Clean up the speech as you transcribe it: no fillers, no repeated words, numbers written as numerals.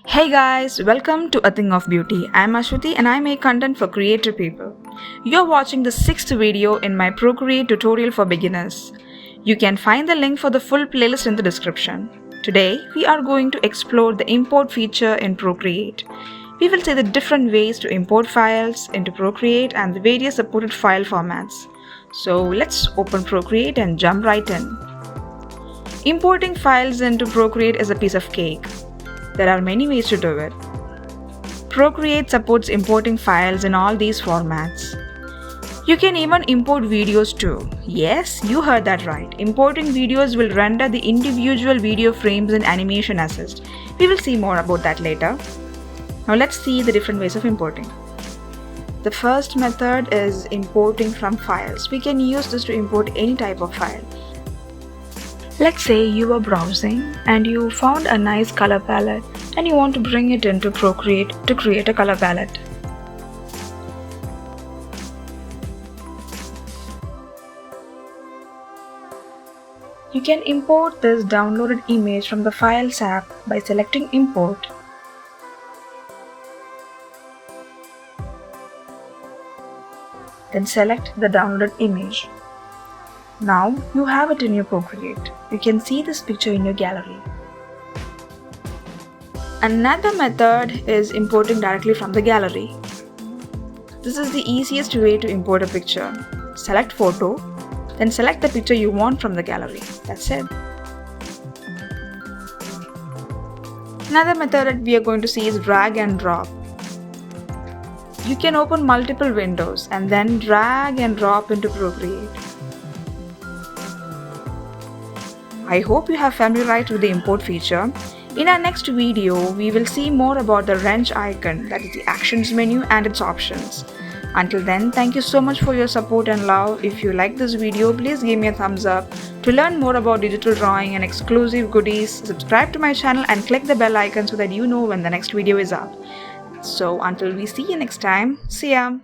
Hey guys, welcome to A Thing of Beauty. I'm Ashwati and I make content for creative people. You're watching the 6th video in my Procreate tutorial for beginners. You can find the link for the full playlist in the description. Today, we are going to explore the import feature in Procreate. We will see the different ways to import files into Procreate and the various supported file formats. So let's open Procreate and jump right in. Importing files into Procreate is a piece of cake. There are many ways to do it. Procreate supports importing files in all these formats. You can even import videos too. Yes, you heard that right. Importing videos will render the individual video frames in Animation Assist. We will see more about that later. Now let's see the different ways of importing. The first method is importing from files. We can use this to import any type of file. Let's say you were browsing and you found a nice color palette and you want to bring it into Procreate to create a color palette. You can import this downloaded image from the Files app by selecting Import. Then select the downloaded image. Now you have it in your Procreate. You can see this picture in your gallery. Another method is importing directly from the gallery. This is the easiest way to import a picture. Select Photo, then select the picture you want from the gallery. That's it. Another method that we are going to see is drag and drop. You can open multiple windows and then drag and drop into Procreate. I hope you have familiarized with the import feature. In our next video, we will see more about the wrench icon, that is the Actions menu and its options. Until then, thank you so much for your support and love. If you like this video, please give me a thumbs up. To learn more about digital drawing and exclusive goodies, subscribe to my channel and click the bell icon so that you know when the next video is up. So until we see you next time, see ya!